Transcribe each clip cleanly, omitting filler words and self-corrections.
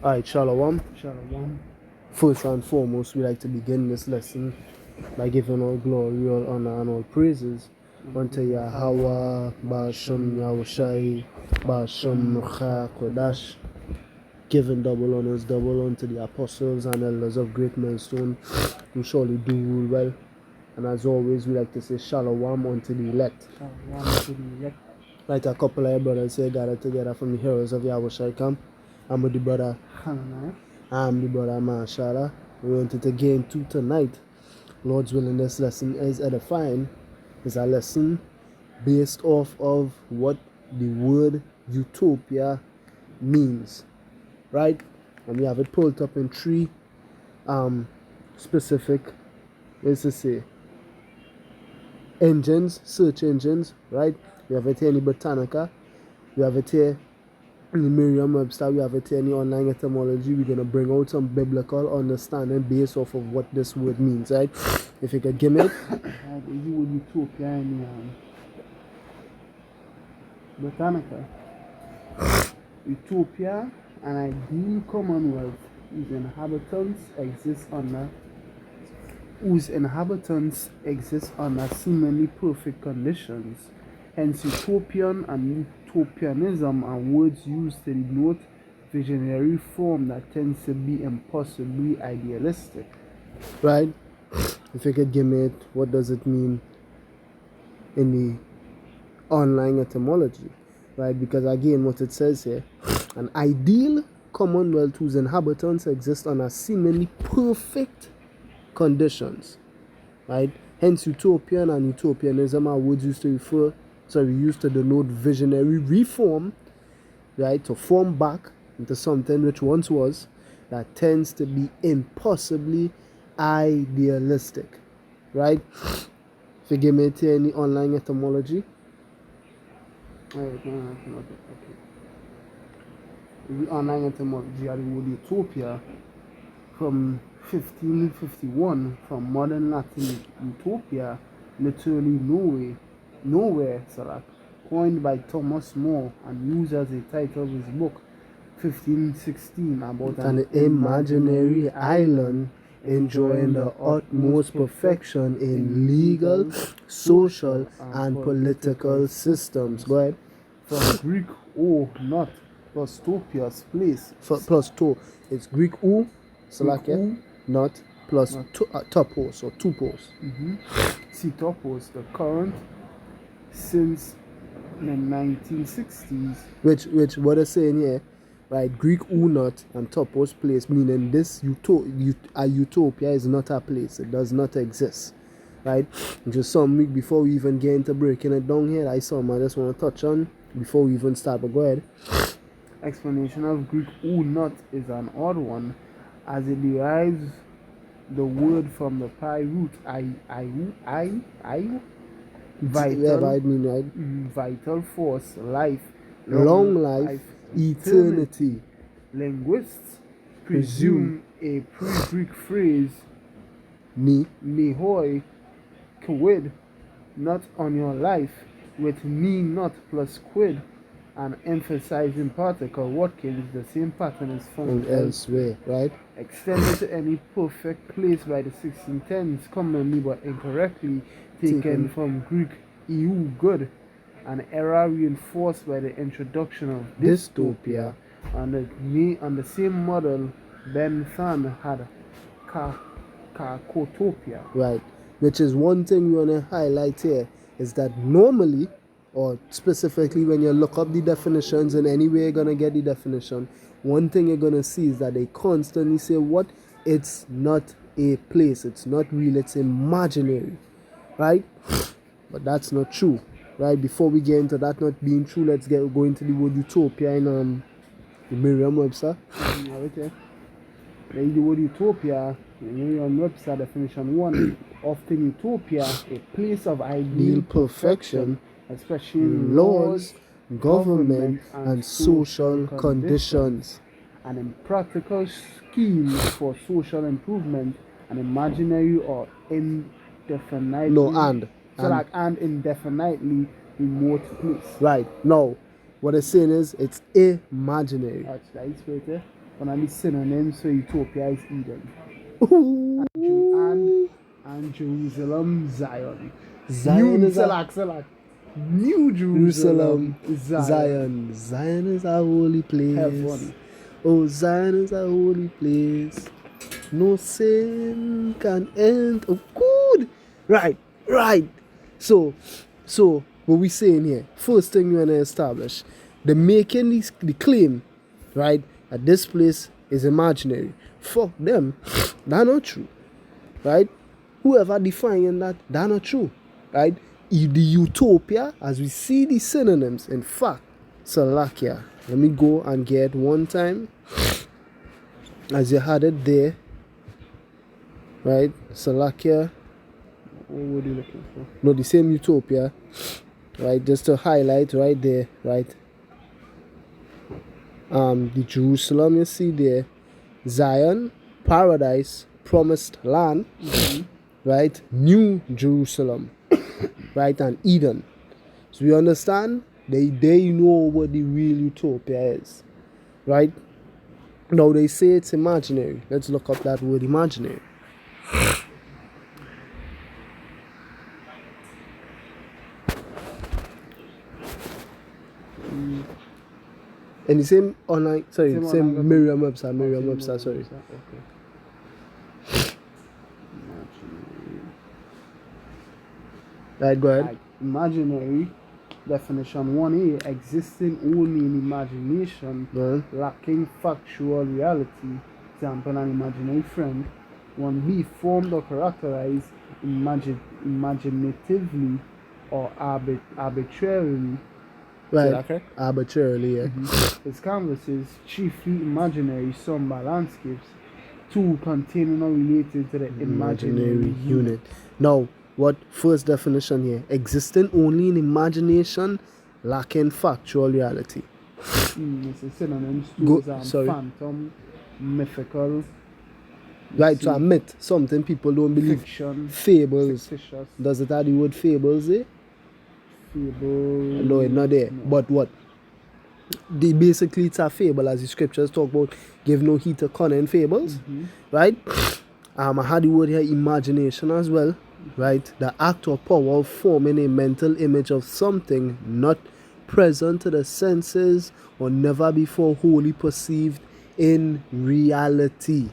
Alright, Shalom. Shalom. First and foremost, we like to begin this lesson by giving all glory, all honor, and all praises unto Yahweh, Ba'ashem Yahushai, Ba'ashem Nucha Kodash, giving double honors, double unto the apostles and elders of Great Millstone, who surely do rule well. And as always, we like to say Shalom unto the elect. Shalom to the elect. Right, a couple of brothers here gathered together from the heroes of Yahushai camp. I'm with the brother. Hananiah. I'm the brother Mashallah. We wanted to get into tonight. Lord's willing, this lesson is edifying. It's a lesson based off of what the word utopia means. Right? And we have it pulled up in three specific, let's just say, engines, search engines, right? We have it here in the Britannica. We have it here in the Merriam-Webster. We have it here in the online etymology. We're going to bring out some biblical understanding based off of what this word means, right? If you could give me it. The word Utopia in Britannica. Utopia, an ideal commonwealth whose inhabitants exist under seemingly perfect conditions. Hence, utopian and utopianism are words used to denote visionary form that tends to be impossibly idealistic. Right? If you could give me it, what does it mean in the online etymology? Right? Because again, what it says here, an ideal commonwealth whose inhabitants exist under seemingly perfect conditions. Right? Hence, utopian and utopianism are words used to denote visionary reform, right? To form back into something which once was, that tends to be impossibly idealistic, right? Forgive me here in the online etymology. Okay. The online etymology of the word utopia from 1551, from modern Latin utopia, literally nowhere, coined by Thomas More and used as a title of his book 1516 about An imaginary island enjoying the utmost perfection in legal, social, and political systems. Go ahead. From Greek o, not, plus topias, place. Plus to. It's Greek u, u, not, plus topos or tupos. See topos, the current since the 1960s. Which what they're saying here, right? Greek u not and topos place, meaning this a utopia is not a place. It does not exist, right? Just some week before we even get into breaking it down here, I just want to touch on before we even start. But go ahead. Explanation of Greek u not is an odd one, as it derives the word from the pi root vital force, life, long life, eternity. Linguists presume a pre-Greek phrase nihoi quid, not on your life, with me not plus quid, and emphasizing particle Watkins, the same pattern is found elsewhere, right? Extended to any perfect place by the 1610s, commonly but incorrectly taken from Greek eu, good, an era reinforced by the introduction of dystopia. On the same model, Ben Than had kakotopia. Right, which is one thing we want to highlight here, is that normally, or specifically when you look up the definitions and any way you're going to get the definition, one thing you're going to see is that they constantly say what? It's not a place, it's not real, it's imaginary, right? But that's not true, right? Before we get into that not being true, let's go into the word utopia in the Merriam-Webster. Okay. The word utopia, Merriam-Webster definition 1, often utopia, a place of ideal perfection, especially in laws, government, and social conditions, and in practical schemes for social improvement, an imaginary or indefinitely indefinitely remote place. Right. No, what it's saying is it's imaginary. That's right, One of the synonyms for Utopia is Eden. Ooh. And Jerusalem, Zion. Zion New is a Selak. New Jerusalem, Zion. Zion is a holy place. Heaven. Oh, Zion is a holy place. No sin can end. Oh, good. Right. So, what we saying here? First thing we want to establish, the making the claim, right, that this place is imaginary. Fuck them. That's not true, right? Whoever defining that not true, right? The utopia, as we see the synonyms, in fact, Salakia. Let me go and get one time, as you had it there, right? Salakia. What were you looking for? No, the same utopia, right? Just to highlight right there, right? The Jerusalem you see there, Zion, paradise, promised land, right? New Jerusalem, right? And Eden. So we understand they know what the real utopia is, right? Now they say it's imaginary. Let's look up that word imaginary. And the same online, same Merriam-Webster, sorry. Okay. Right, go ahead. Imaginary, definition 1A, existing only in imagination, lacking factual reality. Example, an imaginary friend. 1B, formed or characterized imaginatively or arbitrarily. Right, arbitrarily, yeah. His canvases, chiefly imaginary, some by landscapes. 2, containing or related to the imaginary unit. Now, what first definition here? Existing only in imagination, lacking factual reality. It's a synonyms to phantom, mythical. Right, so a myth, something people don't believe. Fiction, fables. Fictitious. Does it have the word fables there? Fable. No, it's not there. No. But what? Basically, it's a fable, as the scriptures talk about. Give no heed to cunning fables, right? I had the word here, imagination as well, right? The act or power of forming a mental image of something not present to the senses or never before wholly perceived in reality,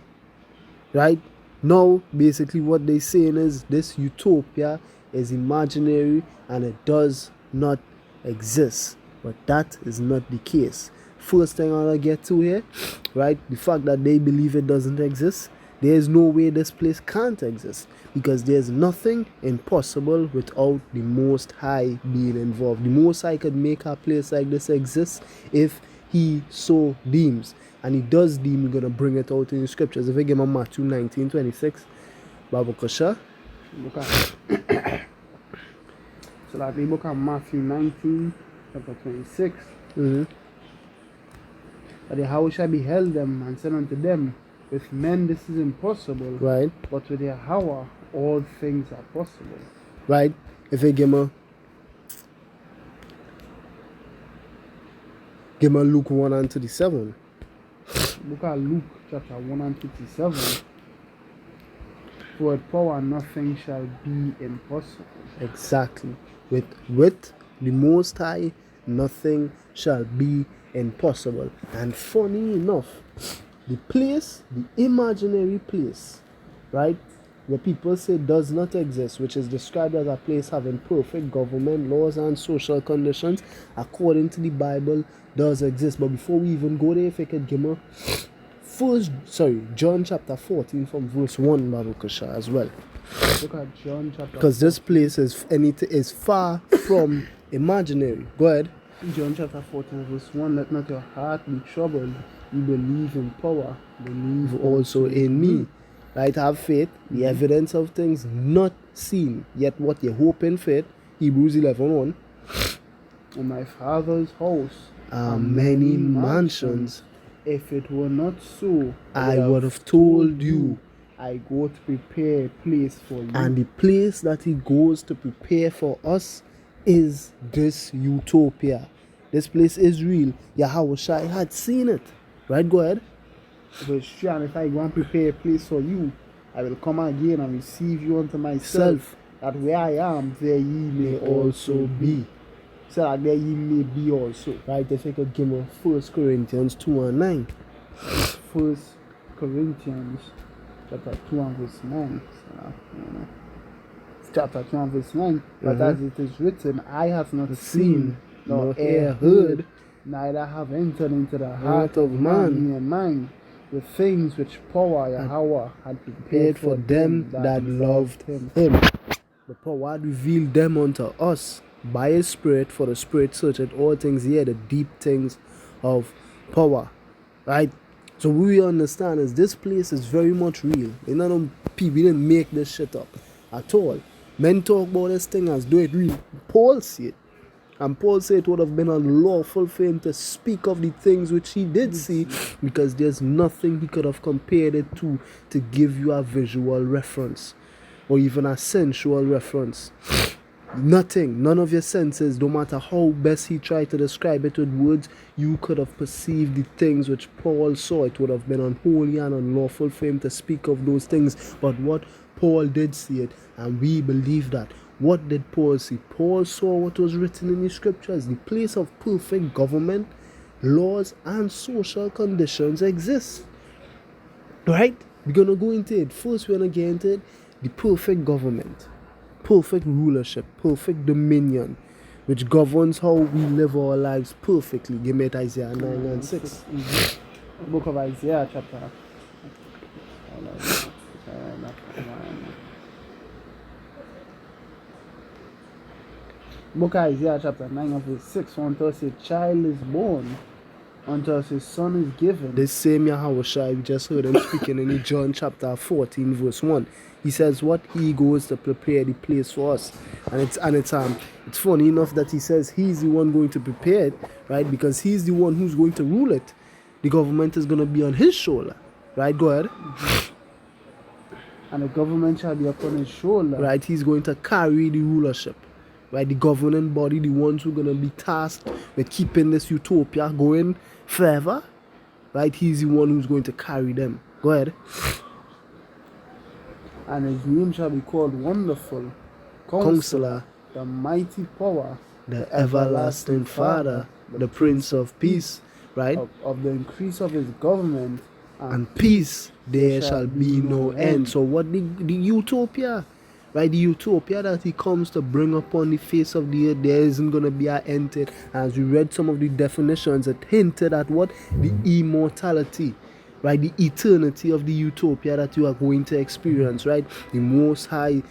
right? Now, basically what they're saying is this utopia is imaginary and it does not exist. But that is not the case. First thing I want to get to here, right? The fact that they believe it doesn't exist. There is no way this place can't exist, because there's nothing impossible without the Most High being involved. The Most High could make a place like this exist if he so deems. And he does deem he's going to bring it out in the scriptures. If I give him Matthew 19:26, Babu Kasha. So like we look at Matthew 19, chapter 26. But Yahweh shall beheld them and said unto them, with men this is impossible, right? But with Yahweh all things are possible. Right? If I give me Luke 1:37. Look at Luke chapter 1:37. For with power nothing shall be impossible. Exactly. With the Most High, nothing shall be impossible. And funny enough, the place, the imaginary place, right, where people say does not exist, which is described as a place having perfect government, laws, and social conditions, according to the Bible, does exist. But before we even go there, if I could give me John chapter 14 from verse 1, Babu Kasha, as well. Look at John chapter 14. Because this place is far from imaginary. Go ahead. John chapter 14 verse 1, let not your heart be troubled. You believe in power, believe also in me. Right, have faith, the evidence of things not seen, yet what you hope in faith. Hebrews 11:1. In my Father's house are many mansions. If it were not so, I would have told you. I go to prepare a place for you. And the place that he goes to prepare for us is this utopia. This place is real. Yahweh Shai had seen it. Right, go ahead. Verse 3, and if I go and prepare a place for you, I will come again and receive you unto myself, that where I am, there ye may also be. So that there ye may be also. Right, if you could give me 1 Corinthians 2 and 9. 1 Corinthians chapter 2 and verse 9. So, chapter 2 and verse 9. But as it is written, I have not seen, nor ear heard, neither have entered into the heart of man and mind the things which power Yahweh had prepared for them that loved him. The power had revealed them unto us by his Spirit, for the Spirit searcheth all things, yea, the deep things of power. Right? So what we understand is this place is very much real. You know, people didn't make this shit up at all. Men talk about this thing as though it real. Paul said it. And Paul said it would have been unlawful for him to speak of the things which he did see, because there's nothing he could have compared it to give you a visual reference or even a sensual reference. Nothing, none of your senses, no matter how best he tried to describe it with words, you could have perceived the things which Paul saw. It would have been unholy and unlawful for him to speak of those things. But what Paul did see it, and we believe that. What did Paul see? Paul saw what was written in the scriptures. The place of perfect government, laws, and social conditions exists. Right? We're going to go into it. First, we're going to get into it. The perfect government, perfect rulership, perfect dominion, which governs how we live our lives perfectly. Give me Isaiah 9 and 6. Book of Isaiah chapter. Book of Isaiah chapter 9 of verse 6. Unto us a child is born, unto us a son is given. This same Yahushua, we just heard him speaking in John chapter 14 verse 1. He says what he goes to prepare the place for us. And it's funny enough that he says he's the one going to prepare it, right? Because he's the one who's going to rule it. The government is going to be on his shoulder. Right, go ahead. And the government shall be upon his shoulder. Right, he's going to carry the rulership. Right, the governing body, the ones who are going to be tasked with keeping this utopia going forever. Right, he's the one who's going to carry them. Go ahead. And his name shall be called Wonderful, Counselor, the Mighty Power, the Everlasting Father, the Prince of Peace. Right? Of the increase of his government and peace there shall be no end. So what the utopia, right? The utopia that he comes to bring upon the face of the earth, there isn't going to be an end to it. As we read some of the definitions, it hinted at what? The immortality, right? The eternity of the utopia that you are going to experience, right? The Most High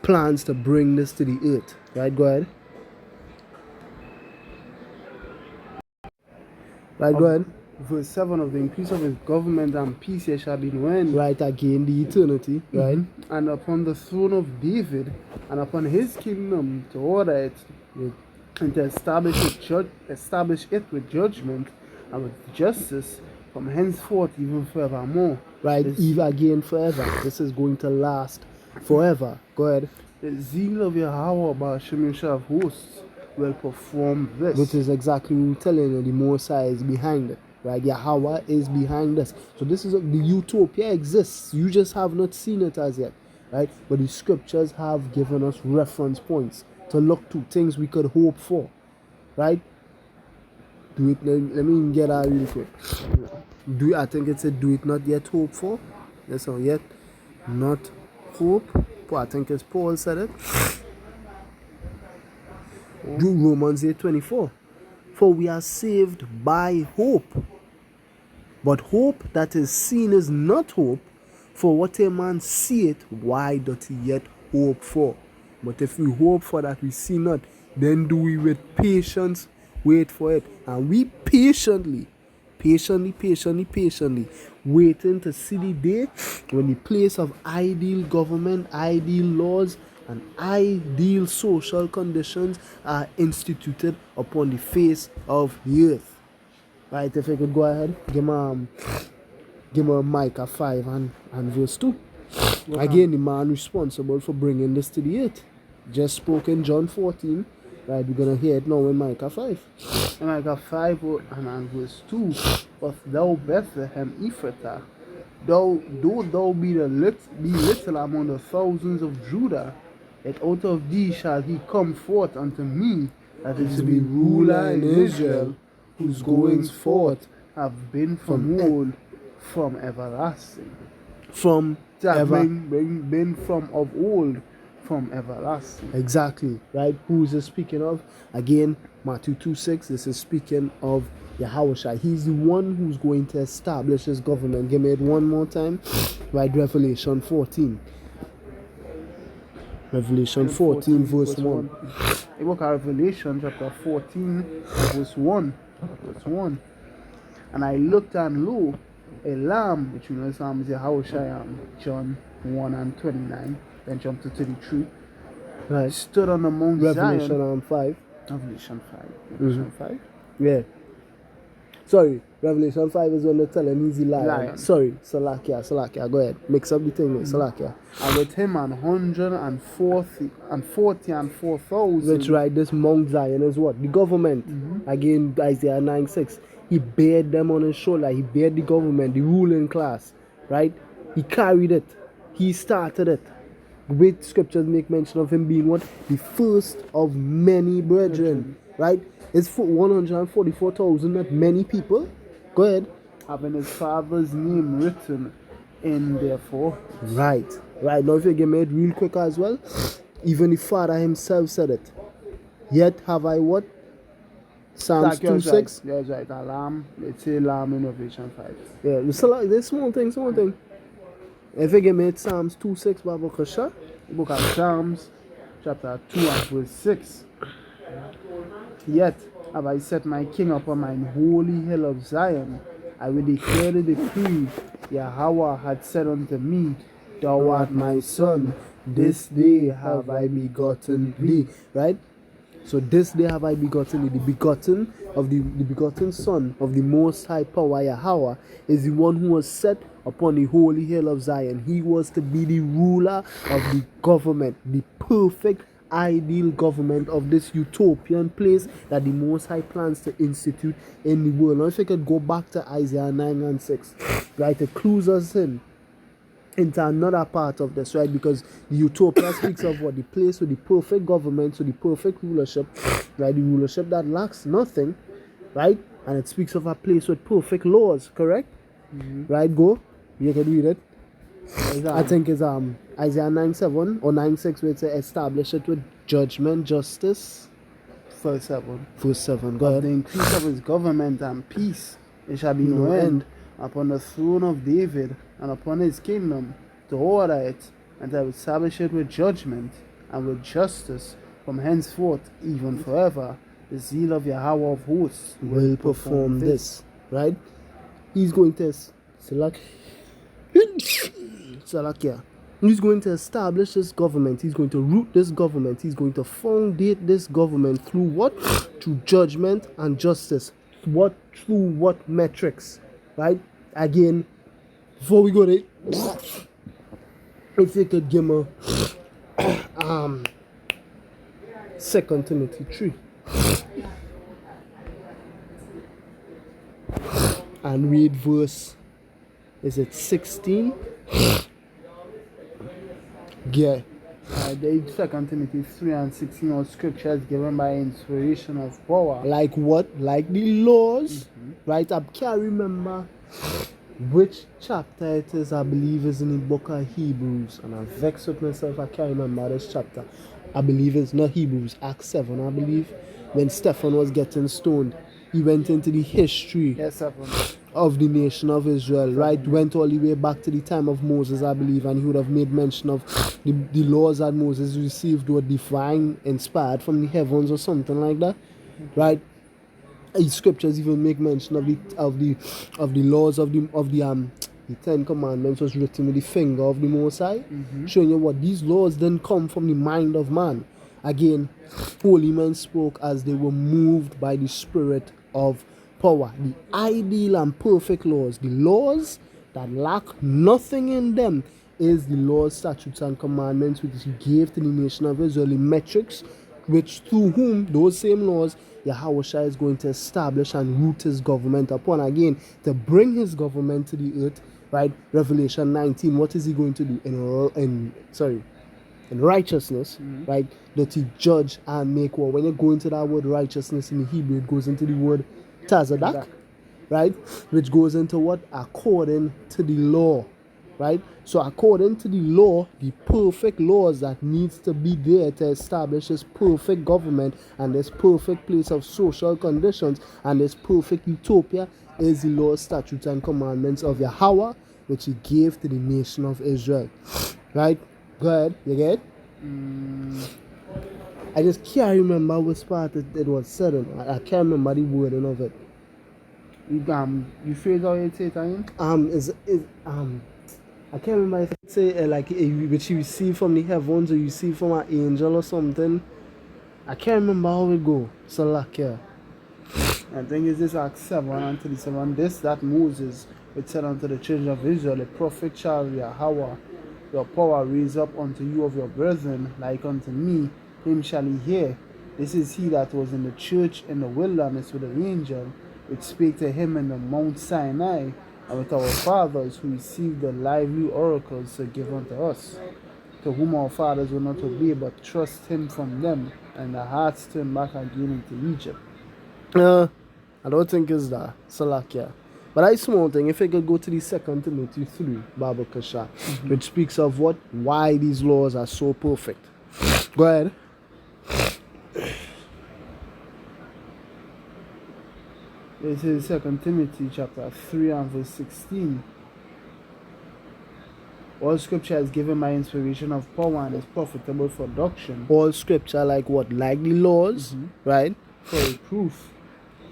plans to bring this to the earth, right? Go ahead. Right, go ahead. Verse 7, of the increase of his government and peace there shall be no end. Right, again, the eternity, right? And upon the throne of David, and upon his kingdom, to order it, and to establish it with judgment and with justice from henceforth even forevermore. Right, even again forever. This is going to last forever. Go ahead. The zeal of Yahweh Ba'ashem Yeshua of hosts will perform this. Which is exactly what we're telling you, the Most High is behind it. Right, Yahweh is behind us. So this is the utopia exists. You just have not seen it as yet, right? But the scriptures have given us reference points to look to, things we could hope for, right? Do it. Let me get that real quick. I think it said, "Do it not yet hope for." That's all. Yet not hope. I think it's Paul said it. Do Romans 8:24. For we are saved by hope. But hope that is seen is not hope. For what a man seeth, why doth he yet hope for? But if we hope for that we see not, then do we with patience wait for it. And we patiently, waiting to see the day when the place of ideal government, ideal laws, and ideal social conditions are instituted upon the face of the earth. Right, if I could go ahead, give me Micah 5 and verse 2. Again, the man responsible for bringing this to the earth just spoke in John 14. Right, we're going to hear it now in Micah 5. In Micah 5 and verse 2. But thou Bethlehem Ephratah, though thou be little among the thousands of Judah, yet out of thee shall he come forth unto me, that is to be ruler in Israel, whose goings forth have been from old, from everlasting. From Been from of old, from everlasting. Exactly, right? Who is it speaking of? Again, Matthew 2:6. This is speaking of Yahushua. He's the one who's going to establish his government. Give me it one more time. Right, Revelation 14. Revelation 14, verse 1. The book of Revelation, chapter 14, verse 1. Verse 1. And I looked, and lo, a lamb, which we know Psalm is Yahushua, John 1 and 29, then jump to 33. Right. Stood on the Mount Revelation Zion. 5. Revelation 5. Revelation 5. Yeah. Sorry, Revelation 5 is when they tell him he's a lion. Sorry, Salakia. Go ahead. Mix up the thing, Salakia. And with him 144,000. Which right, this Mount Zion is what? The government. Again, Isaiah 9:6. He bared them on his shoulder. He bared the government, the ruling class. Right? He carried it. He started it. Great scriptures make mention of him being what? The first of many brethren. Right? It's for 144,000, not many people. Go ahead. Having his father's name written in their foreheads. Right. Now if you get made real quick as well, even the Father himself said it. Yet have I what? Psalms 2:6. That's right. A lamb. Let's say lamb in Revelation 5. Yeah, there's small thing. If you get made Psalms 2:6, Baba Kasha. The book of Psalms, chapter 2 and verse 6. Yet have I set my king upon mine holy hill of Zion. I will declare the decree. Yahweh had said unto me, Thou art my son. This day have I begotten thee. Right? So this day have I begotten thee. The begotten of the begotten son of the Most High Power, Yahweh, is the one who was set upon the holy hill of Zion. He was to be the ruler of the government, the perfect ideal government of this utopian place that the Most High plans to institute in the world. Now if you could go back to Isaiah 9 and 6, right, it clues us in into another part of this, right, because the utopia speaks of what? The place with the perfect government, so the perfect rulership, right, the rulership that lacks nothing, right, and it speaks of a place with perfect laws, correct? Right, go, you can read it. I think it's Isaiah 9:7 or 9:6 where it says establish it with judgment, justice. Verse 7. Verse 7. Go Of ahead. the increase of his government and peace, there shall be no end upon the throne of David and upon his kingdom, to order it and to establish it with judgment and with justice from henceforth, even forever. The zeal of Yahweh of hosts Will perform this. Right? He's going to Salakia. He's going to establish this government. He's going to root this government. He's going to foundate this government through what? Through judgment and justice. What? Through what metrics? Right? Again, before we go there, if you could give me 2 Timothy 3 and read verse, is it 16? Yeah. The 2 Timothy 3 and 16 are scriptures given by inspiration of power. Like what? Like the laws, right? I can't remember which chapter it is. I believe is in the book of Hebrews, and I'm vexed with myself. I can't remember this chapter. I believe it's not Hebrews, Acts 7. I believe when Stephen was getting stoned, he went into the history of the nation of Israel, right? Went all the way back to the time of Moses, I believe, and he would have made mention of the laws that Moses received were divine, inspired from the heavens or something like that, right? The scriptures even make mention of the laws of the 10 Commandments was written with the finger of the Most High, showing you what these laws didn't come from the mind of man. Again, holy men spoke as they were moved by the Spirit of power. The ideal and perfect laws, the laws that lack nothing in them, is the laws, statutes, and commandments which he gave to the nation of Israel, the metrics which through whom those same laws Yahushua is going to establish and root his government upon. Again, to bring his government to the earth, right? Revelation 19, what is he going to do? In righteousness, right? That he judge and make war. When you go into that word righteousness in the Hebrew, it goes into the word tazadak, right? Which goes into what? According to the law, right? So according to the law, the perfect laws that needs to be there to establish this perfect government and this perfect place of social conditions and this perfect utopia is the law, statutes, and commandments of Yahweh, which he gave to the nation of Israel, right? Go ahead, you get it? I just can't remember which part it was said in. I can't remember the wording of it. You phrase how you say it again? I can't remember if it say which you receive from the heavens or you receive from an angel or something. I can't remember how it go. So like yeah. I think it's this Acts 7 and 37. This that Moses which said unto the children of Israel, the prophet shall Yahweh your power raise up unto you of your brethren, like unto me, him shall he hear. This is he that was in the church in the wilderness with the angel, which spake to him in the Mount Sinai, and with our fathers who received the lively oracles to give unto us, to whom our fathers will not obey, but trust him from them, and their hearts turned back again into Egypt. I don't think it's that. Salakia. But I small thing, if I could go to the 2 Timothy 3, Baba Kasha, which speaks of what? Why these laws are so perfect. Go ahead. This is 2 Timothy chapter 3 and verse 16. All scripture is given by inspiration of power and is profitable for doctrine. All scripture like what? Like the laws, right? For reproof,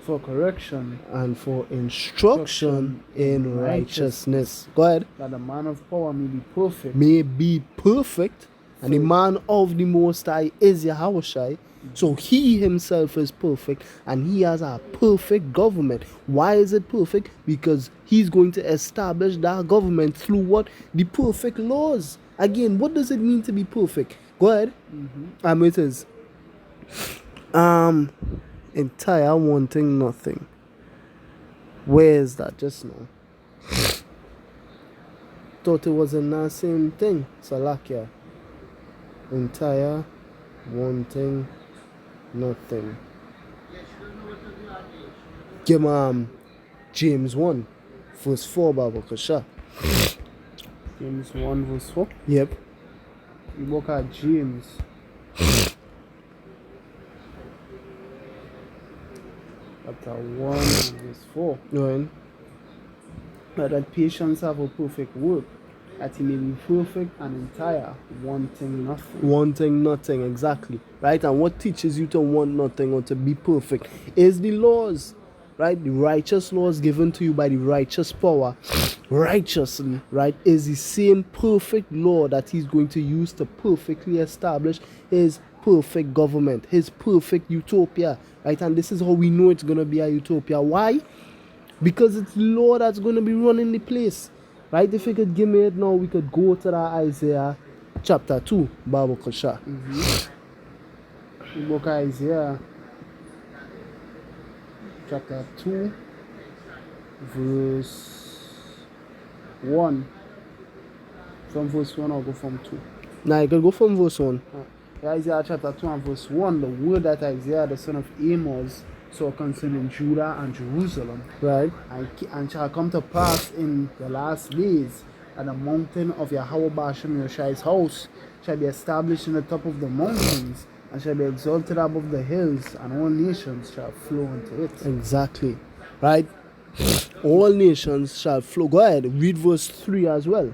for correction, and for instruction in righteousness. Go ahead. That the man of power may be perfect. May be perfect. And the man of the Most High is Yahushua. So he himself is perfect and he has a perfect government. Why is it perfect? Because he's going to establish that government through what? The perfect laws. Again, what does it mean to be perfect? Go ahead. It is entire wanting nothing. Where is that just now? Thought it was in that same thing. Salakia. Entire wanting nothing. Give James 1 verse 4, Baba Kasha. James 1 verse 4? Yep. You look at James. Chapter 1 verse 4. Right. That patience have a perfect work, that he may be perfect and entire, wanting nothing. Wanting nothing, exactly. Right? And what teaches you to want nothing or to be perfect is the laws. Right? The righteous laws given to you by the righteous power, righteously, right, is the same perfect law that he's going to use to perfectly establish his perfect government, his perfect utopia. Right? And this is how we know it's going to be a utopia. Why? Because it's the law that's going to be running the place. Right? If you could give me it now, we could go to that Isaiah chapter 2, Baba Kasha. The book of Isaiah chapter 2 verse 1. From verse 1 I'll go from 2. Now you could go from verse 1. Isaiah chapter 2 and verse 1, the word that Isaiah the son of Amos saw concerning Judah and Jerusalem. Right. And shall come to pass in the last days that the mountain of Yahweh Bashem Yoshai's house shall be established in the top of the mountains and shall be exalted above the hills, and all nations shall flow into it. Exactly. Right? All nations shall flow. Go ahead, read verse 3 as well.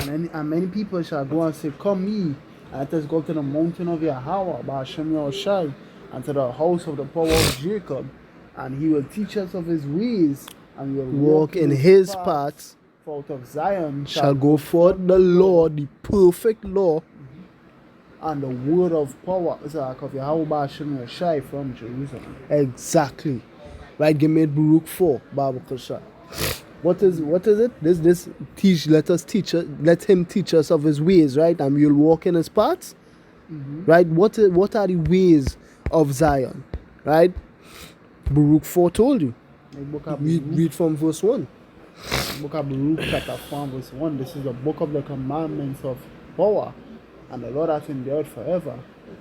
And many people shall go and say, Come ye, and let us go to the mountain of Yahweh Bashem Yoshai, and to the house of the power of Jacob, and he will teach us of his ways, and we will walk in his paths. For out of Zion shall go forth the law, the perfect law, and the word of power of Yahweh Bashem Yoshai from Jerusalem. Exactly. Right, give me Baruch 4, Baba Kasha. What is it? This teach. Let him teach us of his ways, right? And we'll walk in his paths. Right? What are the ways of Zion? right? Baruch 4 told you. The book of Read from verse 1. Book of Baruch chapter 4 verse 1. This is the book of the commandments of power, and the Lord hath endured forever.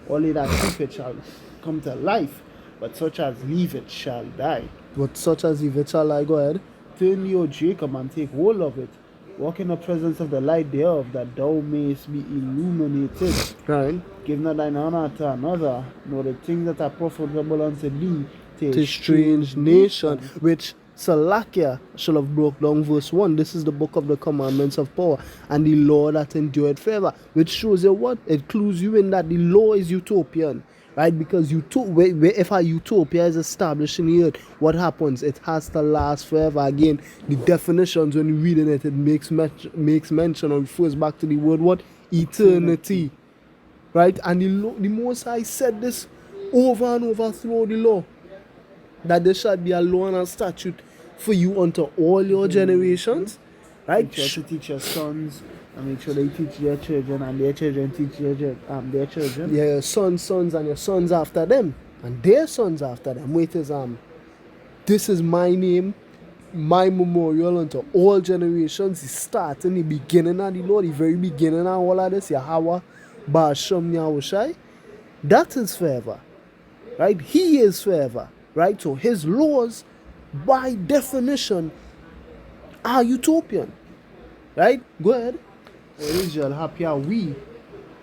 Only that keep it shall come to life, but such as leave it shall die. But such as if it shall I go ahead. Turn thee, O Jacob, and take hold of it. Walk in the presence of the light thereof, that thou mayest be illuminated. Right. Give not thine honor to another, nor the things that are profitable unto thee to To strange nation, which Salakia shall have broke down verse 1. This is the book of the commandments of power, and the law that endureth forever, which shows you what? It clues you in that the law is utopian, right? Because if a utopia is established in the earth, what happens? It has to last forever. Again, the definitions, when you read in it, it makes mention or refers back to the word what? Eternity. Right? And the Most High said this over and over throughout the law, that there shall be a law and a statute for you unto all your generations. Right? Make sure to teach your sons, and make sure they teach their children, and their children teach their children. Yeah, your sons, and your sons after them, and their sons after them. Wait, this is my name, my memorial unto all generations. It starts in the beginning of the law, the very beginning of all of this, Yahweh, Ba'ashem, Yahushai. That is forever. Right? He is forever. Right? So his laws, by definition, are utopian. Right? Go ahead. O Israel, happy are we.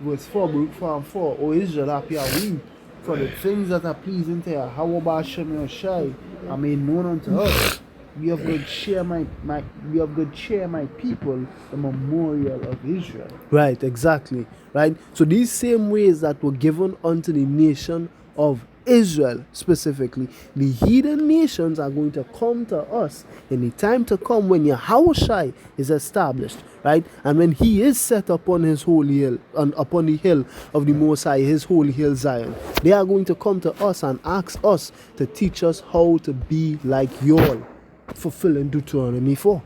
Verse 4, Baruch 4 and 4. O Israel, happy are we. For the things that are pleasing to Yahweh Ba'ashem Yahushai are made known unto us. Be of good cheer, my people, the memorial of Israel. Right, exactly. Right? So these same ways that were given unto the nation of Israel specifically, the heathen nations are going to come to us in the time to come when Yahushai is established, right? And when he is set upon his holy hill, upon the hill of the Most High, his holy hill Zion, they are going to come to us and ask us to teach us how to be like y'all, fulfilling Deuteronomy 4.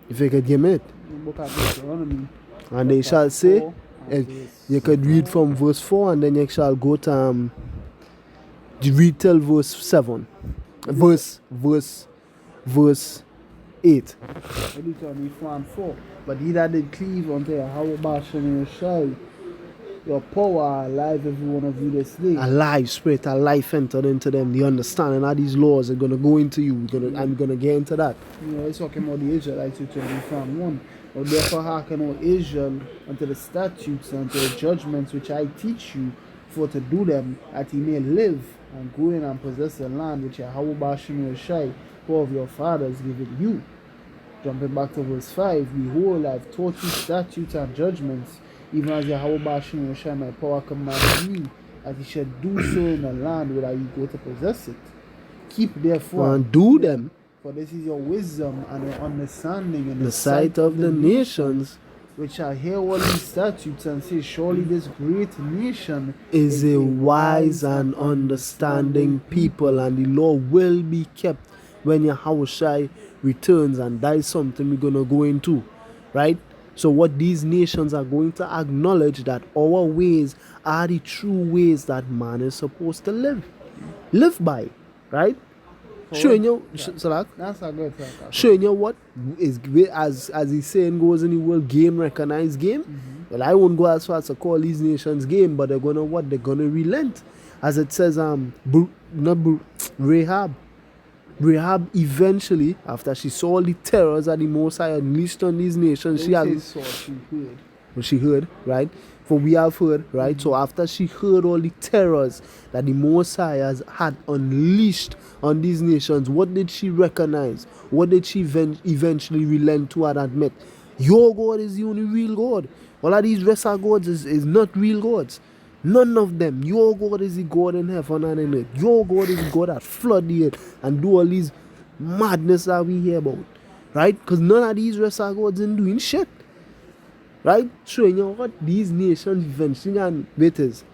If you could give me it. The book of Deuteronomy. And they shall say, you could read from verse 4 and then you shall go to read till verse 7. Verse 8. Deuteronomy 4 and 4. But he that did cleave unto Yahweh Ba'ashem Yahushai, your power alive every one of you this day. Alive, spirit, a life entered into them. The understanding of these laws are going to go into you. I'm going to get into that. You know, it's talking about the Israelites, Deuteronomy 4 and 1. Or therefore hearken, O Israel, unto the statutes and to the judgments which I teach you, for to do them, that ye may live, and go in and possess the land which Yahweh Ba'ashem Yahushai, who of your fathers, given you. Jumping back to verse 5, behold, I have taught you statutes and judgments, even as Yahweh Ba'ashem Yahushai, my power commanded me, that ye should do so in the land whither ye go to possess it. Keep therefore And do them, for this is your wisdom and your understanding in the sight of the nations, which shall hear all these statutes and say, surely this great nation is a wise and understanding people, and the law will be kept when Yahushai returns, and that is something we're going to go into, right? So what these nations are going to acknowledge, that our ways are the true ways that man is supposed to live by, right? Showing you, Salak, That's a good thing. showing you what is, as the saying goes in the world, game recognized game. Well, I won't go as far as to call these nations game, but they're gonna what? They're gonna relent, as it says. Rahab eventually, after she saw all the terrors that the Most High unleashed on these nations, she heard, right? For we have heard, right? So after she heard all the terrors that the Most High had unleashed on these nations, what did she recognize? What did she eventually relent to and admit? Your God is the only real God. All of these rest of gods is not real gods. None of them. Your God is the God in heaven and in earth. Your God is the God that flood the earth and do all these madness that we hear about. Right? Because none of these rest of gods ain't doing shit. Right? Showing you what these nations eventually, and wait is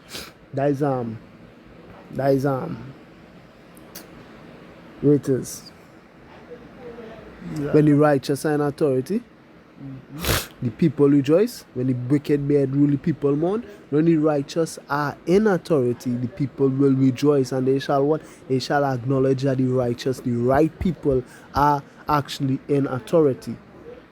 when the righteous are in authority, The people rejoice when the wicked bear rule, the people mourn. When the righteous are in authority, the people will rejoice, and they shall what? They shall acknowledge that the righteous, the right people are actually in authority.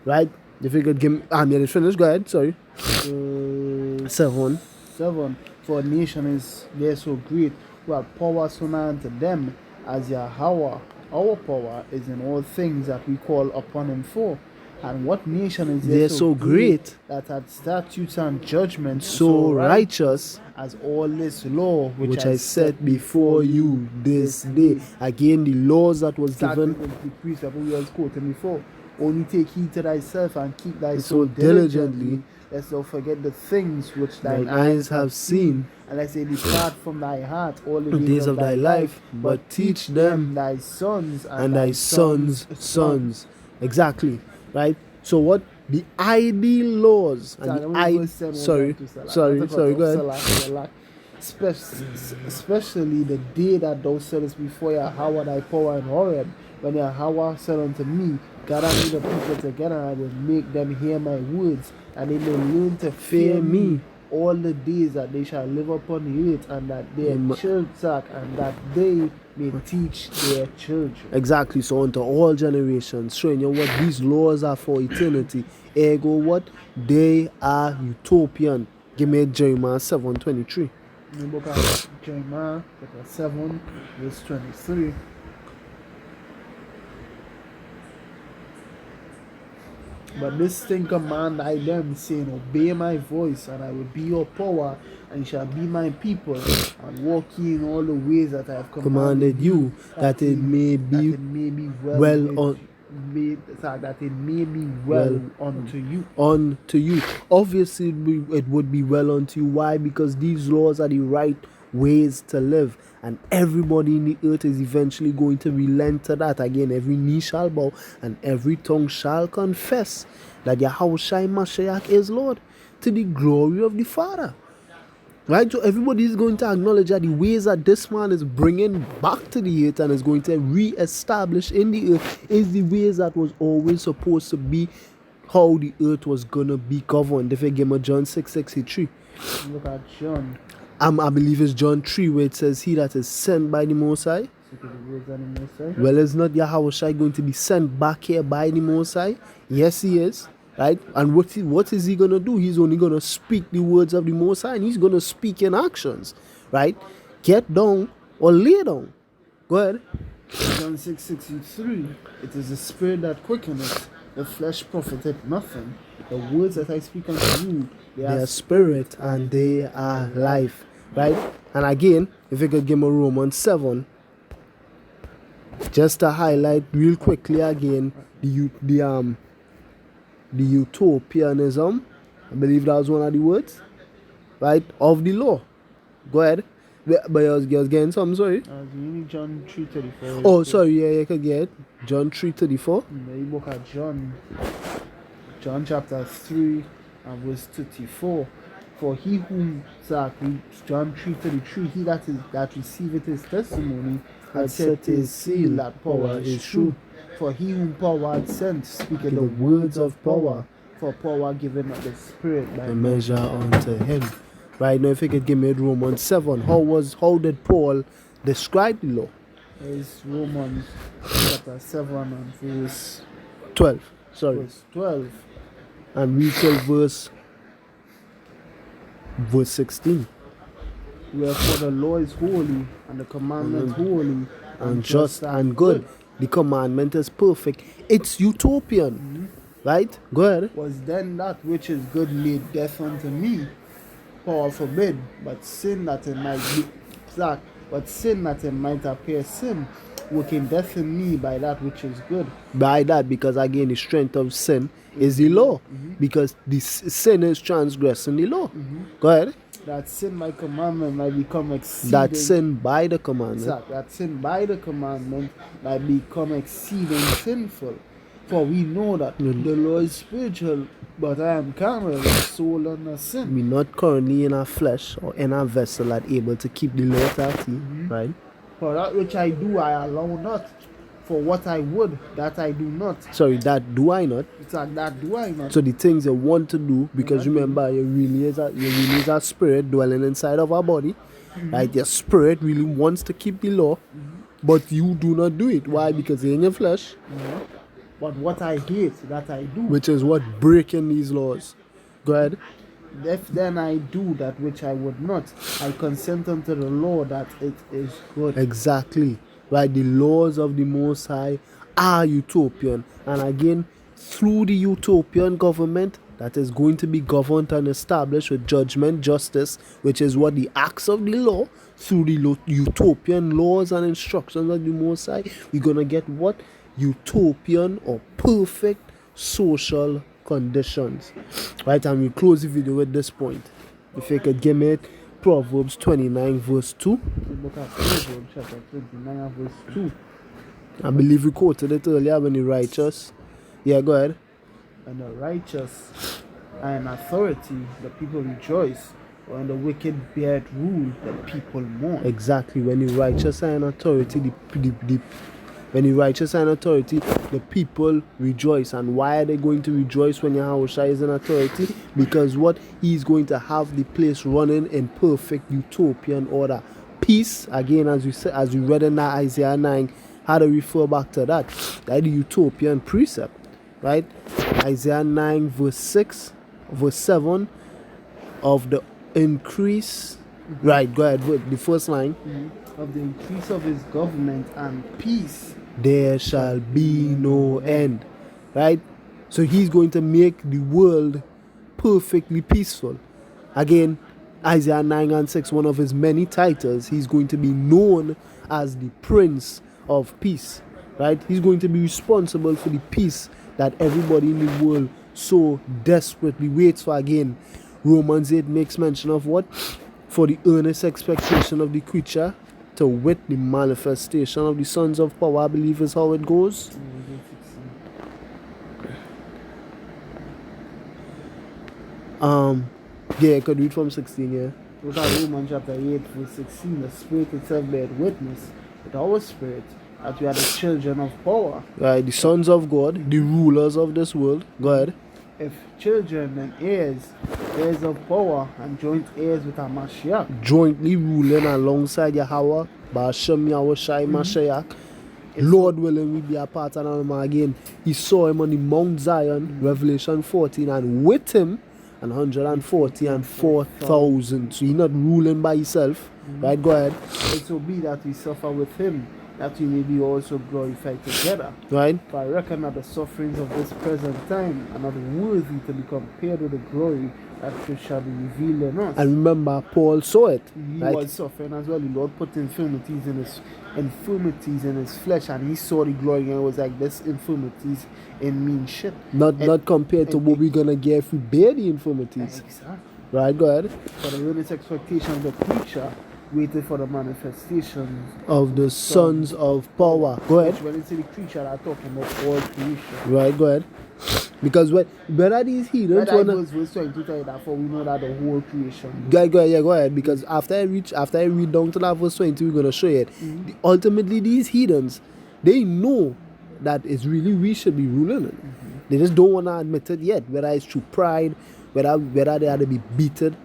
Right? If you could give me, yeah, finish. Go ahead. Sorry. 7. 7. For a nation is there so great, while power so nigh unto them, as Yahweh, our power is in all things that we call upon him for. And what nation is there so great that hath statutes and judgments so righteous as all this law which I set before you this day? Again, the laws that was given. The precept we was quoting before. Only take heed to thyself and keep thy so soul diligently, lest thou forget the things which thine eyes have seen, and lest they depart from thy heart all the days of thy life, but teach them thy sons and thy sons' sons. Exactly. Right? So what? The ideal laws and sorry, go ahead. Especially the day that thou saidest before Yahweh thy power in Horeb, when Yahweh said unto me, gather me the people together, and I will make them hear my words, and they may learn to fear me all the days that they shall live upon the earth, and that their children, and that they may teach their children. Exactly. So unto all generations, showing you what these laws are for eternity. Ergo, what? They are utopian. Give me Jeremiah 7:23. In the book of Jeremiah, chapter 7, verse 23. But this thing command I them, saying, obey my voice, and I will be your power, and you shall be my people, and walk ye in all the ways that I have commanded you, that it may be well unto you. Unto you. Obviously, it would be well unto you. Why? Because these laws are the right ways to live, and everybody in the earth is eventually going to relent to that. Again, every knee shall bow and every tongue shall confess that Yahushua Mashiach is Lord, to the glory of the Father. Right? So everybody is going to acknowledge that the ways that this man is bringing back to the earth and is going to re-establish in the earth is the ways that was always supposed to be how the earth was going to be governed. If you give me John 6:63. Look at John. I believe it's John 3 where it says, he that is sent by the Most High. Well, is not Yahushua going to be sent back here by the Most High? Yes, he is. Right? And what is he going to do? He's only going to speak the words of the Most High, and he's going to speak in actions. Right? Get down or lay down. Go ahead. John 6:63. It is the spirit that quickeneth, the flesh profiteth nothing. The words that I speak unto you, they are spirit and they are life. Right? And again, if you could give me Romans 7, just to highlight real quickly again the utopianism, I believe that was one of the words, right, of the law. Go ahead. But I was getting some, sorry. John 3:34. Oh, sorry, yeah, you could get John 3:34. In the book of John chapter 3 and verse 34. For he whom, John 3:33, he that receiveth his testimony had set his seal that power is true. For he whom power had sent speaketh the words of power, for power given of the Spirit by measure unto him. Right now, if you could give me Romans 7, how did Paul describe the law? It's Romans chapter 7 and verse 12. Sorry. Verse 12. And read till verse 16. Wherefore the law is holy, and the commandment holy, and just and good. The commandment is perfect. It's utopian. Right? Go ahead. Was then that which is good made death unto me? Power forbid, but sin that it might be but sin that it might appear sin, working death in me by that which is good. By that, because again the strength of sin is the law. Because the sin is transgressing the law. Go ahead. That sin by commandment might become exceeding. That sin by the commandment. That sin by the commandment might become exceeding sinful. For we know that the law is spiritual, but I am carnal, a soul under sin. We're not currently in our flesh or in our vessel that able to keep the law at our teeth, right? For that which I do, I allow not. For what I would, that I do not. Sorry, that do I not? It's like that do I not. So the things you want to do, because remember, you really is a spirit dwelling inside of our body, right? Your spirit really wants to keep the law, but you do not do it. Why? Because you're in your flesh. But what I hate, that I do. Which is what breaking these laws. Go ahead. If then I do that which I would not, I consent unto the law that it is good. Exactly. Right? The laws of the Most High are utopian. And again, through the utopian government that is going to be governed and established with judgment, justice, which is what the acts of the law, through the utopian laws and instructions of the Most High, we're going to get what? Utopian or perfect social conditions. Right, and we close the video with this point. If you could give me it, Proverbs 29 verse 2. Look at Proverbs chapter 29 verse 2. I believe we quoted it earlier when the righteous. Yeah, go ahead. And the righteous are in authority, the people rejoice. When the wicked bear rule, the people mourn. Exactly. When the righteous are in authority, when the righteous are in authority, the people rejoice. And why are they going to rejoice when Yahushua is in authority? Because what? He's going to have the place running in perfect utopian order. Peace, again, as we read in that Isaiah 9, how to refer back to that? That the utopian precept, right? Isaiah 9 verse 6, verse 7 of the increase. Right, go ahead, the first line. Of the increase of his government and peace, there shall be no end. Right? So he's going to make the world perfectly peaceful. Again, Isaiah 9 and 6, one of his many titles, he's going to be known as the Prince of Peace. Right? He's going to be responsible for the peace that everybody in the world so desperately waits for. Again, Romans 8 makes mention of what? For the earnest expectation of the creature, to wit the manifestation of the sons of power, I believe is how it goes. Yeah, I could read from 16, yeah. Look at Romans chapter 8 verse 16. The Spirit itself bear witness with our spirit that we are the children of power. Right, the sons of God, the rulers of this world. Go ahead. If children and heirs of power, and joint heirs with our Mashiach. Jointly ruling alongside Yahweh, Ba'ashem Yahushai Mashiach. Lord willing, we be a part of him again. He saw him on the Mount Zion, Revelation 14, and with him, 140 and 4,000. So he's not ruling by himself. Right, go ahead. It will be that we suffer with him, that we may be also glorified together. Right. For I reckon that the sufferings of this present time are not worthy to be compared with the glory that shall be revealed in us. And remember, Paul saw it. He right? was suffering as well. The Lord put infirmities in his flesh, and he saw the glory, and it was like, this infirmities in mean shit. Not compared to what we're gonna get if we bear the infirmities. Exactly. Right, go ahead. For the earnest expectation of the creature waited for the manifestation of the sons of power. Go ahead. When it's the creature, I'm talking about all creation. Right, go ahead. Because where are these heathens? Verse 22 tell you that, for we know that the whole creation. Go ahead. Because after I read down to that verse 20, we're gonna show you it. Ultimately, these heathens, they know that it's really we should be ruling it. They just don't want to admit it yet, whether it's through pride, whether they had to be beaten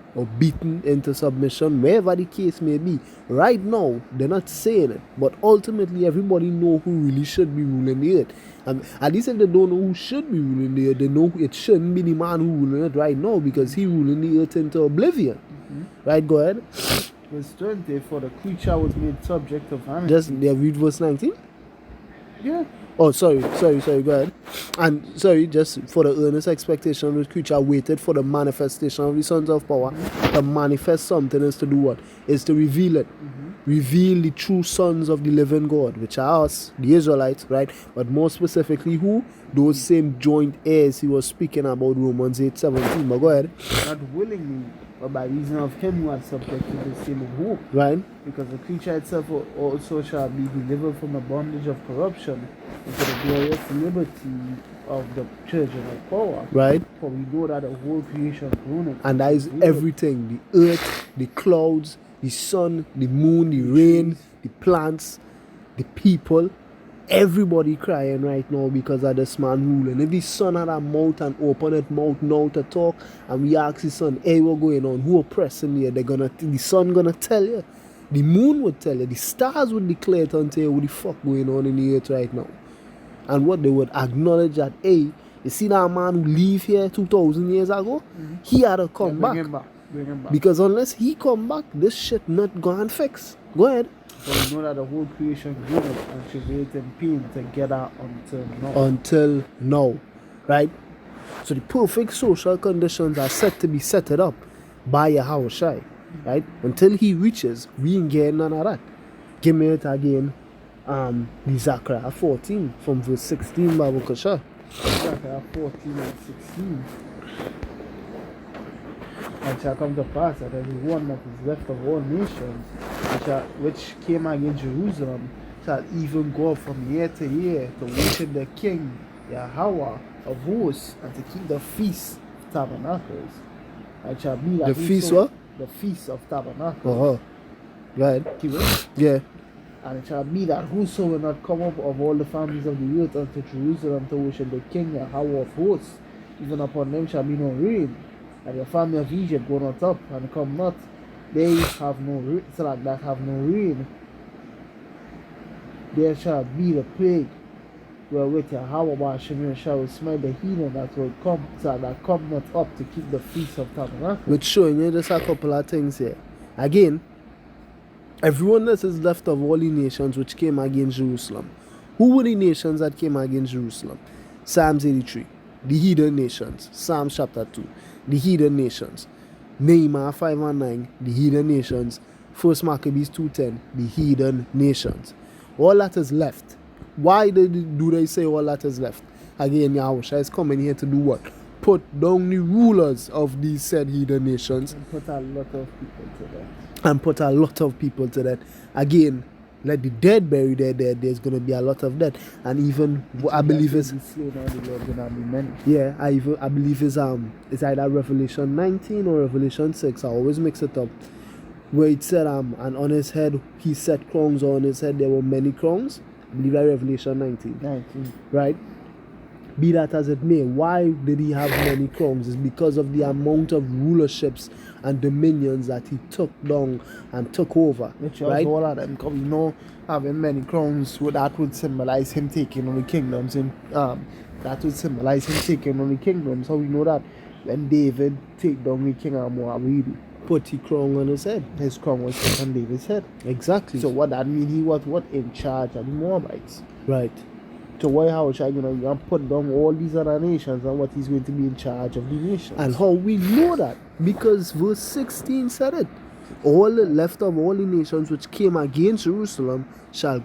into submission, wherever the case may be. Right now, they're not saying it, but ultimately everybody know who really should be ruling the earth. And at least if they don't know who should be ruling the earth, they know it shouldn't be the man who ruling it right now, because he ruling the earth into oblivion. Right, go ahead. Verse 20, for the creature was made subject of vanity. Just read verse 19? Yeah. Oh, sorry, go ahead. And sorry, just for the earnest expectation of the creature waited for the manifestation of the sons of power. To manifest something is to do what? Is to reveal it. Reveal the true sons of the living God, which are us, the Israelites, right? But more specifically, who? Those same joint heirs he was speaking about, Romans 8:17. But go ahead. Not willingly, but by reason of him who are subject to the same hope. Right. Because the creature itself also shall be delivered from the bondage of corruption into the glorious liberty of the children of power. Right. For we know that the whole creation groaneth. And that is everything. The earth, the clouds, the sun, the moon, the rain, the plants, the people. Everybody crying right now because of this man ruling. If the son had a mouth and open his mouth now to talk, and we ask the son, hey, what going on? Who oppressing you? The sun gonna tell you. The moon would tell you. The stars would declare it and tell you what the fuck going on in the earth right now. And what they would acknowledge that, hey, you see that man who leave here 2,000 years ago? He had to come back. Bring him back. Because unless he come back, this shit not gonna fix. Go ahead. But we know that the whole creation groaned and travailed in pain together until now. Until now. Right? So the perfect social conditions are set to be set up by Yahweh. Right? Until he reaches, we ain't getting none of that. Give me it again. The Zechariah 14 from verse 16, Babu Kasha. Zechariah 14 and 16. And shall come to pass that every one that is left of all nations, which came against Jerusalem, shall even go up from year to year to worship the King, Yahweh of hosts, and to keep the feast of tabernacles. And shall be that the feast what? The feast of tabernacles. Uh-huh. Go ahead. Keep it? Yeah. And it shall be that whoso will not come up of all the families of the earth unto Jerusalem to worship the King, Yahweh of hosts, even upon them shall be no rain. And the family of Egypt go not up and come not, they have no rain, so that have no rain. There shall be the plague, wherewith Yahweh Shemir shall smite the heathen that will come, so that come not up to keep the feast of tabernacles. Which showing you just a couple of things here. Again, everyone that is left of all the nations which came against Jerusalem. Who were the nations that came against Jerusalem? Psalms 83. The heathen nations. Psalms chapter 2. The heathen nations. Nehemiah 5 and 9. The heathen nations. 1 Maccabees 2:10. The heathen nations. All that is left. Why do they say all that is left? Again, Yahweh is coming here to do what? Put down the rulers of these said heathen nations. And put a lot of people to that. Again, let the dead bury their dead. There's going to be a lot of dead. And even, I believe it's... Yeah, I believe it's either Revelation 19 or Revelation 6. I always mix it up. Where it said, and on his head, he set crowns. On his head, there were many crowns. I believe that Revelation 19. Right? Be that as it may, why did he have many crowns? It's because of the amount of rulerships and dominions that he took down and took over. Which right? all of them, because we know having many crowns, that would symbolize him taking on the kingdoms. That would symbolize him taking on the kingdoms. So we know that when David take down the king of Moab, he put the crown on his head. His crown was put on David's head. Exactly. So what that means, he was in charge of the Moabites. Right. So why how should you going to put down all these other nations and what he's going to be in charge of the nations? And how we know that? Because verse 16 said it. All the left of all the nations which came against Jerusalem shall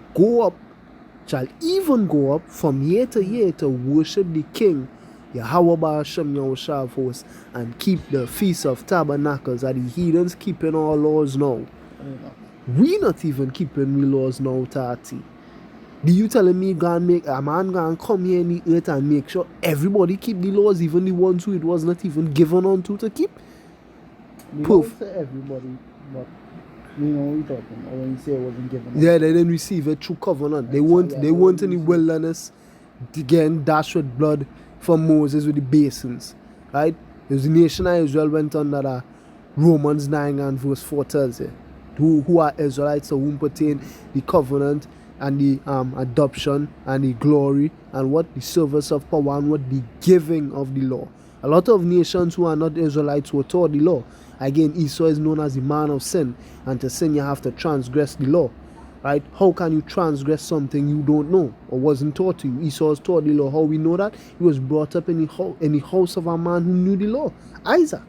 even go up from year to year to worship the King, Yahweh Ba'ashem Yahushua of hosts, and keep the Feast of Tabernacles. Are the heathens keeping our laws now? We not even keeping the laws now, Tati. Do you telling me a man gonna come here in the earth and make sure everybody keep the laws, even the ones who it was not even given unto to keep? Proof. Everybody, but you know what you're talking about when you say it wasn't given. Yeah, they didn't receive it through covenant. They weren't in the wilderness getting dashed with blood from Moses with the basins. Right? It was the nation of Israel went under that. Romans 9 and verse 4 tells you. Who are Israelites, to whom pertain the covenant and the adoption and the glory and what the service of power and what the giving of the law. A lot of nations who are not Israelites were taught the law. Again, Esau is known as the man of sin, and to sin you have to transgress the law. Right? How can you transgress something you don't know or wasn't taught to you? Esau was taught the law. How we know that? He was brought up in the house of a man who knew the law. Isaac.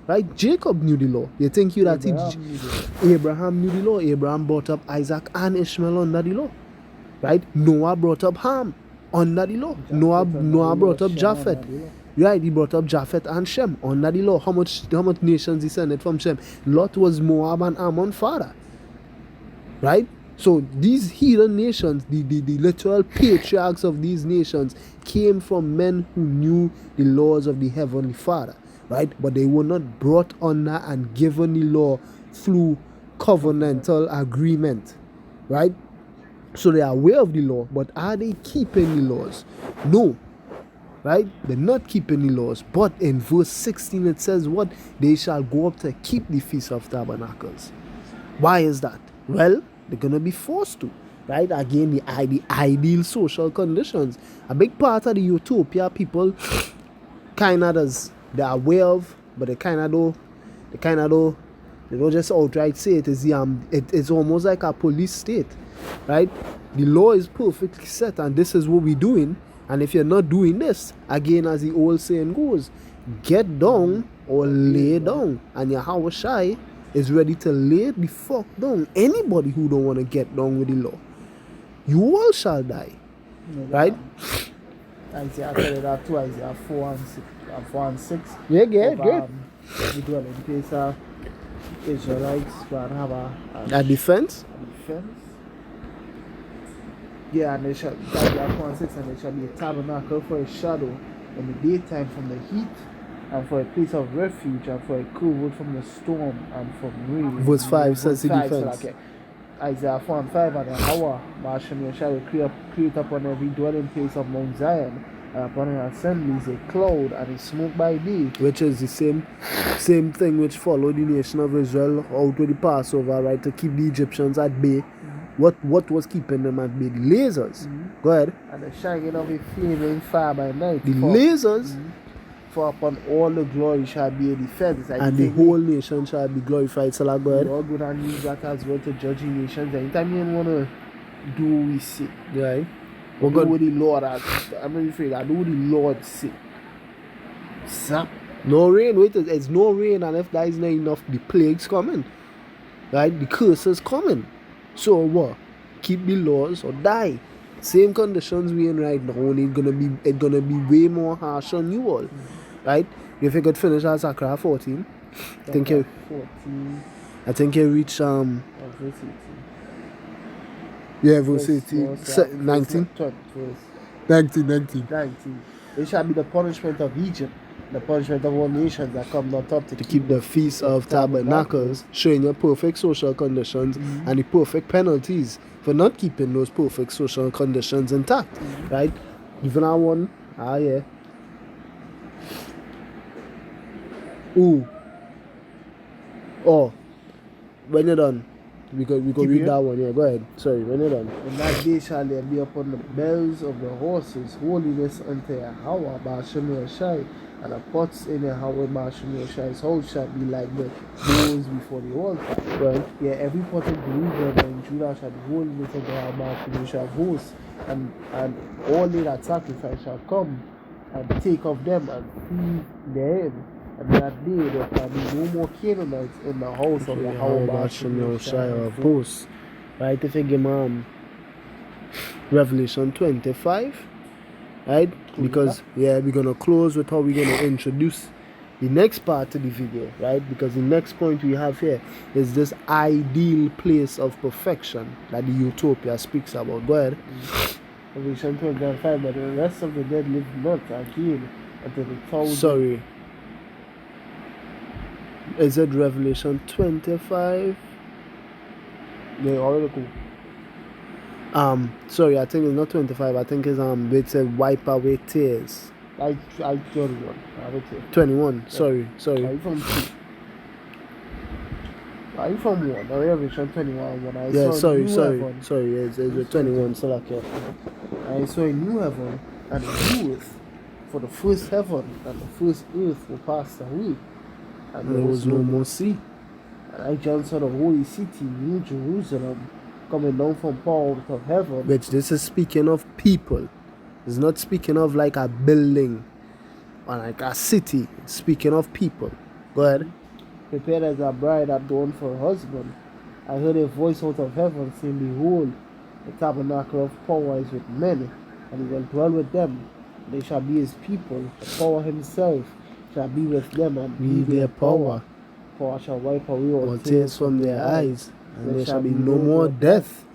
Right? Jacob knew the law. You think Abraham knew the law. Abraham brought up Isaac and Ishmael under the law. Right? Noah brought up Ham under the law. Noah brought up Japheth. Right? He brought up Japheth and Shem under the law. How much nations descended from Shem? Lot was Moab and Ammon father. Right? So these heathen nations, the literal patriarchs of these nations, came from men who knew the laws of the Heavenly Father. Right? But they were not brought under and given the law through covenantal agreement. Right? So they are aware of the law, but are they keeping the laws? No. Right? They're not keeping the laws. But in verse 16 it says what? They shall go up to keep the Feast of Tabernacles. Why is that? Well, they're going to be forced to. Right? Again, the ideal social conditions. A big part of the Utopia people kind of does. They're aware of, but they don't just outright say it. It's almost like a police state. Right? The law is perfectly set, and this is what we're doing. And if you're not doing this, again, as the old saying goes, get down or lay down. And Yahweh Shai is ready to lay the fuck down anybody who don't want to get down with the law. You all shall die. Right? Isaiah tell you that too, Isaiah 4 and 6. Yeah, good. We do in place of Israelites but have A defense? defense. Yeah, and they shall Isaiah 4 and 6, and there shall be a tabernacle for a shadow in the daytime from the heat, and for a place of refuge, and for a cool from the storm and from rain. Verse 5 says the defense. So like, Isaiah 4 and 5, and Yahweh, Bashem Yeshua will create upon every dwelling place of Mount Zion, and upon her assemblies a cloud and a smoke by day. Which is the same thing which followed the nation of Israel out with the Passover, right, to keep the Egyptians at bay. What was keeping them at bay? The lasers. Go ahead. And the shining of a flaming fire by night. The lasers. For upon all the glory shall be a defense. And the whole nation shall be glorified. So like, go ahead. Lord would not use that as well to judge the nations. Anytime you want to do what we say. Right. Do what the Lord has. I'm not afraid. I do what the Lord say. Zap. No rain. Wait, it's no rain, and if that is not enough, the plague's coming. Right? The curse is coming. So what? Keep the laws or die. Same conditions we in right now. Only it's gonna be way more harsh on you all. Right? If you could finish at Zechariah 14, I think you reach verse 18. Yeah, verse 18. 19. 19. It shall be the punishment of Egypt, the punishment of all nations that come not up to keep the Feast of Tabernacles, showing your perfect social conditions and the perfect penalties for not keeping those perfect social conditions intact. Right? Even our one, yeah. Oh, when you're done, we could read that one. Yeah, go ahead. Sorry, when you're done. In that day shall there be upon the bells of the horses holiness unto Yahweh Bashem Yeshai, and the pots in Yahweh Bashem Yeshai's house shall be like the bowls before the altar. Right. Yeah, every pot of Jerusalem and Judah shall be holiness unto Yahweh Bashem Yeshai's house, and all they that sacrifice shall come and take of them and feed therein. And that day there shall be no more Canaanites in the house of Yahweh Bashem Yeshai of hosts. Right, if you give Revelation 25, right? Because we're gonna close with how we're gonna introduce the next part of the video, right? Because the next point we have here is this ideal place of perfection that the Utopia speaks about. Go ahead. Revelation 25, but the rest of the dead live not again until the thousand. Sorry. Is it Revelation 25? They already go. Sorry, I think it's not 25. I think it's a wipe away tears. I 21. I would say 21. Yeah. Sorry. Are you from 2? Are you from 1? Revelation 21. When I saw heaven, sorry. It's 21. So like, yeah. I saw a new heaven and a new earth. For the first heaven and the first earth were passed away, and there was no more sea. And I, John, saw the holy city, New Jerusalem, coming down from power out of heaven. Which this is speaking of people. It's not speaking of like a building or like a city. It's speaking of people. Go ahead. Prepared as a bride adorned for her husband. I heard a voice out of heaven saying, Behold, the tabernacle of power is with men, and he will dwell with them. They shall be his people. The power himself shall be with them and be their power. For I shall wipe away all tears from their eyes, and there shall be no more death,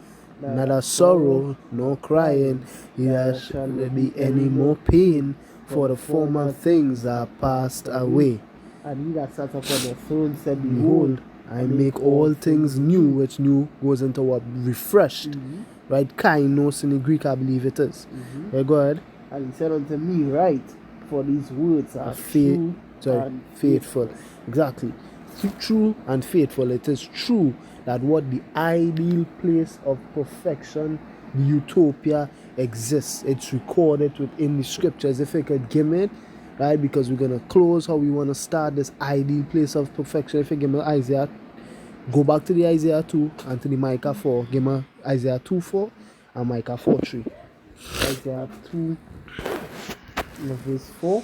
neither sorrow nor crying, neither shall there be any more pain, for the former things are passed away. And he that sat upon the throne said, Behold, I make all things new, which new goes into what? Refreshed. right? Kainos in the Greek, I believe it is. Yeah, go ahead. And he said unto me, Write, for these words are true and faithful. Exactly. True and faithful. It is true that what the ideal place of perfection, the utopia, exists. It's recorded within the scriptures. If you could give me it, right? Because we're gonna close how we want to start this ideal place of perfection. If you give me Isaiah, go back to the Isaiah 2 and to the Micah 4. Give me Isaiah 2:4 and Micah 4:3. Isaiah 2, verse 4.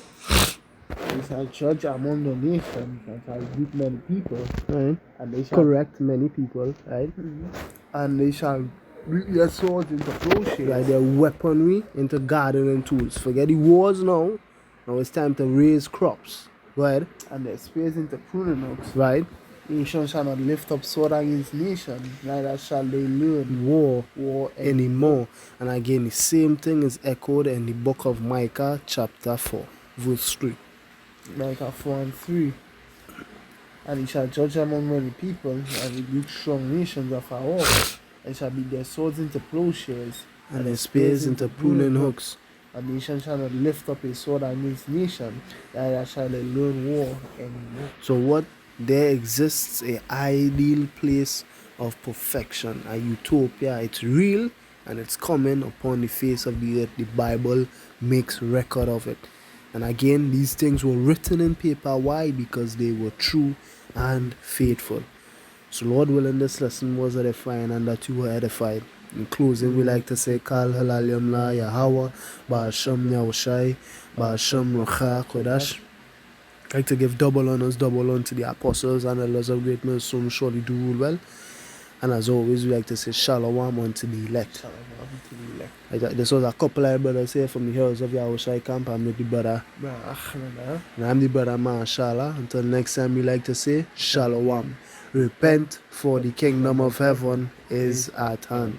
They shall judge among the nations and shall beat many people. Right. And they shall correct many people, right? And they shall beat their swords into plowshares. Right, their weaponry into gardening tools. Forget the wars now. Now it's time to raise crops. Go ahead. And their spears into pruning hooks. Right. Nation shall not lift up sword against nation, neither shall they learn war anymore. And again, the same thing is echoed in the book of Micah, chapter 4, verse 3. Micah 4:3. And he shall judge among many people, and rebuke strong nations of our oath, and shall beat their swords into plowshares, and their spears into pruning hooks. And nation shall not lift up a sword against nation, neither shall they learn war anymore. So what? There exists a ideal place of perfection, a utopia. It's real and it's coming upon the face of the earth. The Bible makes record of it. And again, these things were written in paper. Why? Because they were true and faithful. So Lord willing, this lesson was edifying and that you were edified. In closing, we like to say, Kal halal yamla Yahweh, Ba'asham Yahushai, Ba'asham Rucha Kodash. Like to give double honors, double on to the apostles and elders of great men, so surely do rule well. And as always, we like to say shalom unto the elect. This was a couple of brothers here from the Heroes of Yahushai camp. I'm with the brother, and I'm the brother Mashallah. Until next time, we like to say shalom. Repent, for the kingdom of heaven is at hand.